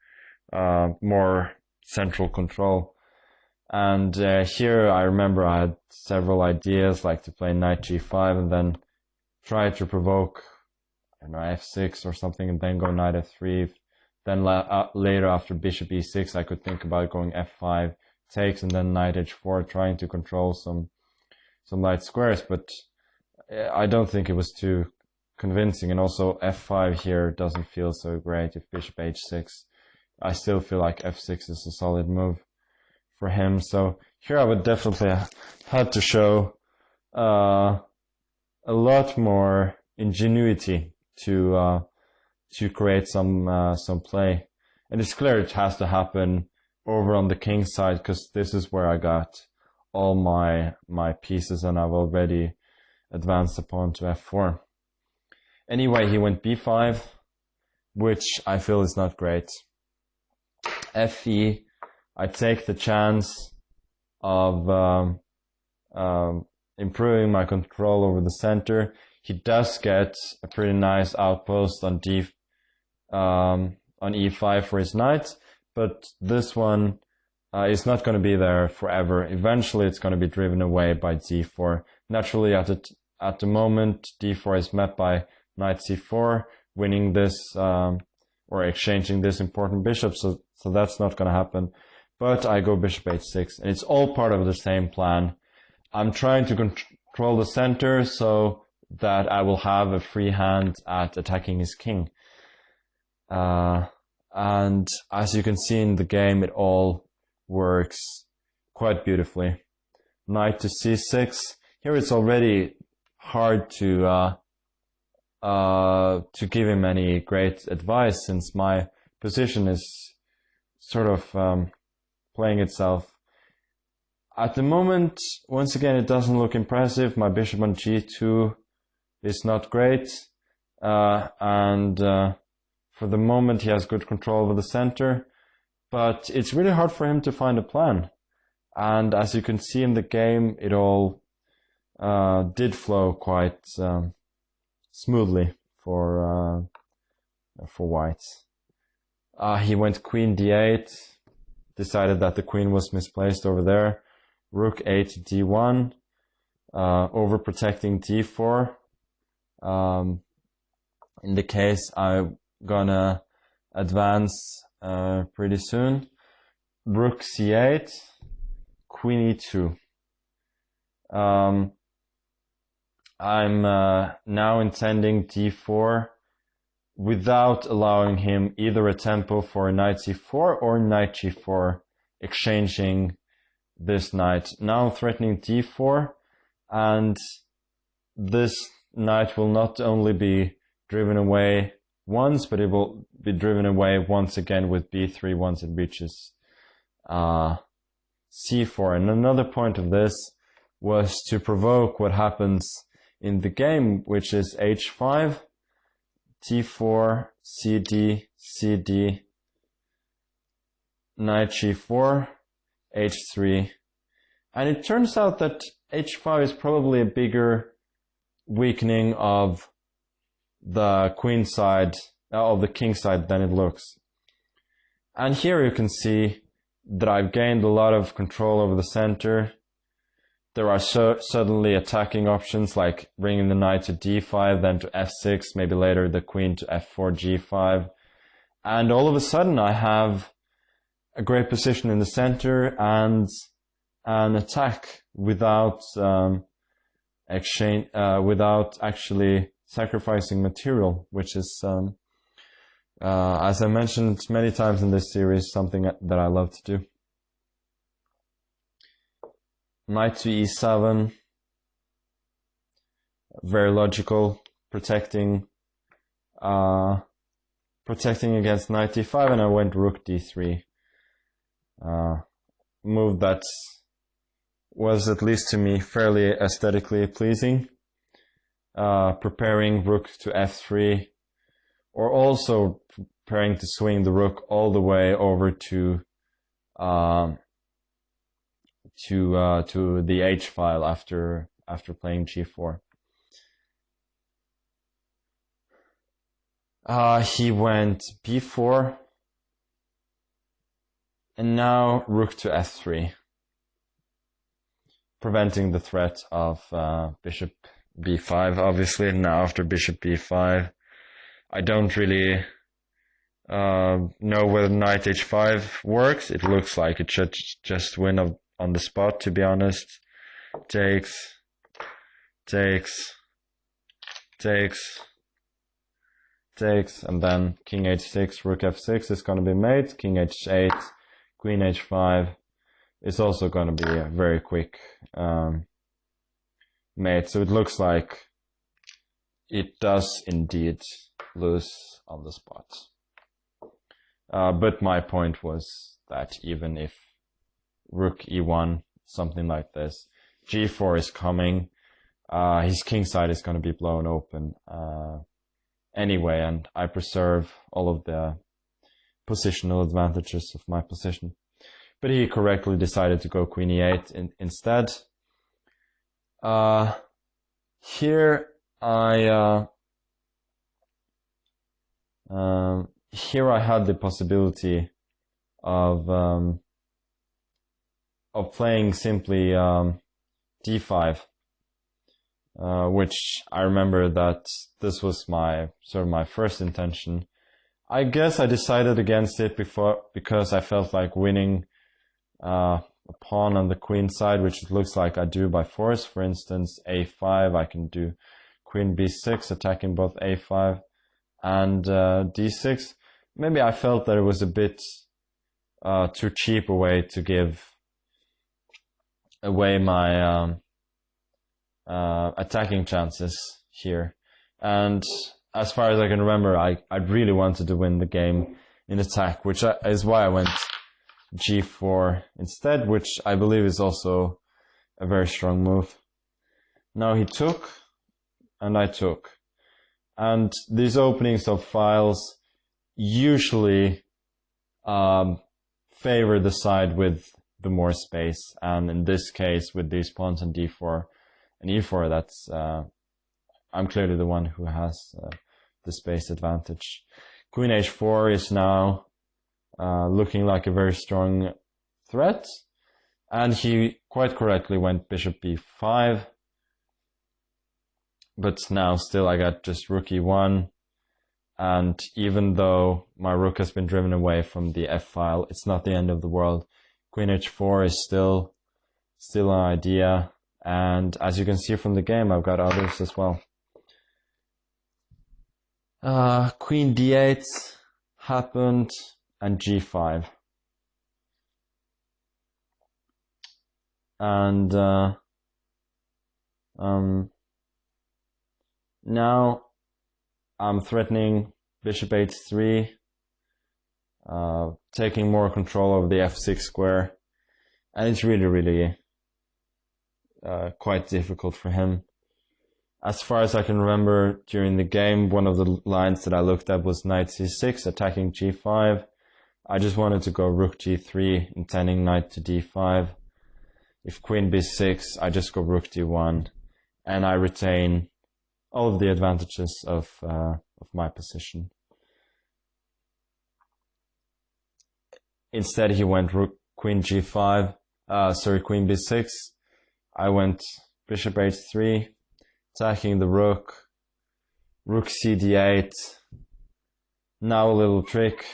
A: more central control. And here I remember I had several ideas, like to play knight g5 and then try to provoke, I don't know, f6 or something, and then go knight f3. Then later, after bishop e6, I could think about going f5 takes and then knight h4, trying to control some light squares. But I don't think it was too convincing. And also f5 here doesn't feel so great if bishop h6. I still feel like f6 is a solid move for him. So here I would definitely have to show a lot more ingenuity to create some play. And it's clear it has to happen over on the king side, because this is where I got all my pieces, and I've already advanced the pawn to f4. Anyway, he went b5, which I feel is not great. fe, I take the chance of improving my control over the center. He does get a pretty nice outpost on e5 for his knight, but this one is not going to be there forever. Eventually it's going to be driven away by d4. Naturally, at the moment, d4 is met by knight c4, winning this or exchanging this important bishop, so that's not going to happen. But I go bishop h6, and it's all part of the same plan. I'm trying to control the center so that I will have a free hand at attacking his king. And as you can see in the game, it all works quite beautifully. Knight to c6. Here it's already hard to give him any great advice, since my position is sort of playing itself. At the moment, once again, it doesn't look impressive. My bishop on g2 is not great, and for the moment he has good control over the center, but it's really hard for him to find a plan. And as you can see in the game, it all did flow quite smoothly for white. He went queen d8, decided that the queen was misplaced over there. Rook a to d1, overprotecting d4. In the case I'm gonna advance pretty soon. Rook c8, queen e2. I'm now intending d4 without allowing him either a tempo for knight c4 or knight g4, exchanging this knight. Now I'm threatening d4, and this knight will not only be driven away once, but it will be driven away once again with b3 once it reaches c4. And another point of this was to provoke what happens in the game, which is h5, t4, cd, cd, knight g4, h3. And it turns out that h5 is probably a bigger weakening of the queen side, of the king side than it looks. And here you can see that I've gained a lot of control over the center. There are suddenly attacking options like bringing the knight to d5, then to f6, maybe later the queen to f4, g5. And all of a sudden I have a great position in the center and an attack without without actually sacrificing material, which is, as I mentioned many times in this series, something that I love to do. Knight to e7, very logical, protecting against knight d5, and I went rook d3. Move that was, at least to me, fairly aesthetically pleasing. Preparing rook to f3, or also preparing to swing the rook all the way over to the h file after playing g4. He went b4, and now rook to f3, preventing the threat of bishop b5, obviously. Now after bishop b5, I don't really know whether knight h5 works. It looks like it should just win on the spot, to be honest. Takes, and then king h6, rook f6 is going to be made, king h8, queen h5 is also going to be a very quick mate. So it looks like it does indeed lose on the spot. But my point was that even if rook e1, something like this, g4 is coming, his king side is going to be blown open anyway, and I preserve all of the positional advantages of my position. But he correctly decided to go queen e8 instead. Here I had the possibility of playing simply d5, which I remember that this was my first intention. I guess I decided against it because I felt like winning a pawn on the queen side, which it looks like I do by force. For instance, a5, I can do queen b6, attacking both a5 and d6. Maybe I felt that it was a bit too cheap a way to give away my attacking chances here. And as far as I can remember, I really wanted to win the game in attack, which is why I went g4 instead, which I believe is also a very strong move. Now he took, and I took. And these openings of files usually favor the side with the more space, and in this case, with these pawns on d4 and e4, that's I'm clearly the one who has the space advantage. Queen h4 is now looking like a very strong threat, and he quite correctly went bishop b5. But now still I got just rook e1, and even though my rook has been driven away from the f-file, it's not the end of the world. Queen h4 is still an idea, and as you can see from the game, I've got others as well. Queen d8 happened, and g5. And now I'm threatening bishop h3, taking more control over the f6 square, and it's really quite difficult for him. As far as I can remember during the game, one of the lines that I looked at was knight c6, attacking g5. I just wanted to go rook g3, intending knight to d5. If queen b6, I just go rook d1, and I retain all of the advantages of my position. Instead, he went rook, queen g5, queen b6. I went bishop h3, attacking the rook, rook cd8. Now a little trick,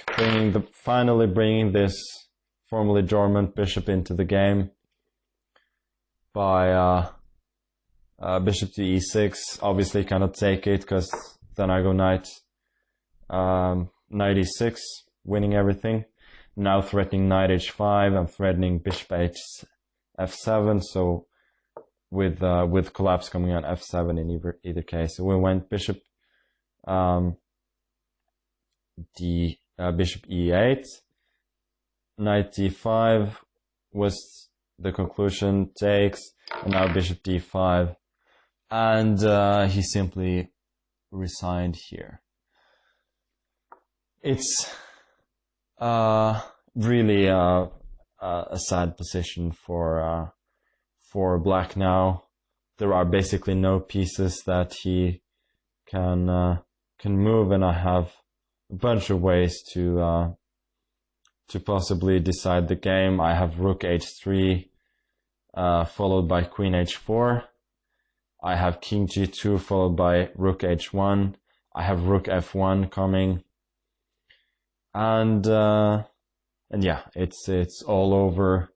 A: finally bringing this formerly dormant bishop into the game by bishop to e6. Obviously cannot take it, because then I go knight e6, winning everything. Now threatening knight h5, I'm threatening bishop f7, so with collapse coming on f7 in either case. So we went bishop bishop e8, knight d5 was the conclusion, takes, and now bishop d5, and he simply resigned here. It's really a sad position for black now. There are basically no pieces that he can move, and I have a bunch of ways to possibly decide the game. I have rook h3 followed by queen h4. I have king g2 followed by rook h1. I have rook f1 coming, and yeah, it's all over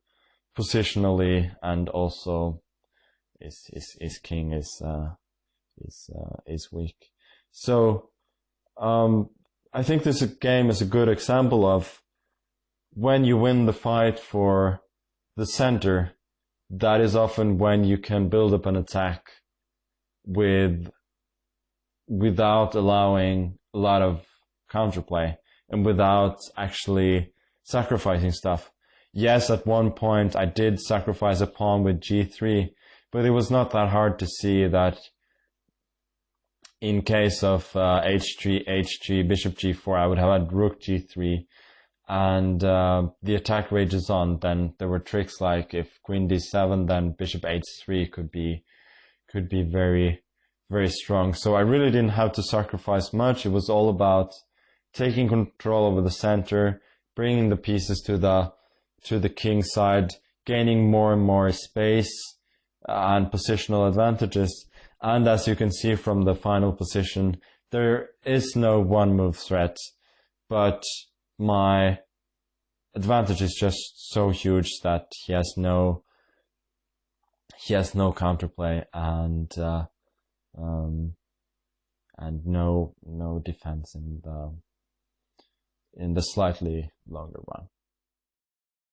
A: positionally, and also his king is weak. So I think this game is a good example of when you win the fight for the center, that is often when you can build up an attack without allowing a lot of counterplay and without actually sacrificing stuff. Yes, at one point I did sacrifice a pawn with g3, but it was not that hard to see that in case of h3, bishop g4, I would have had rook g3, and the attack rages on. Then there were tricks like if queen d7, then bishop h3 could be very, very strong. So I really didn't have to sacrifice much. It was all about taking control over the center, bringing the pieces to the king side, gaining more and more space and positional advantages. And as you can see from the final position, there is no one move threat, but my advantage is just so huge that he has no counterplay and no defense in the slightly longer run.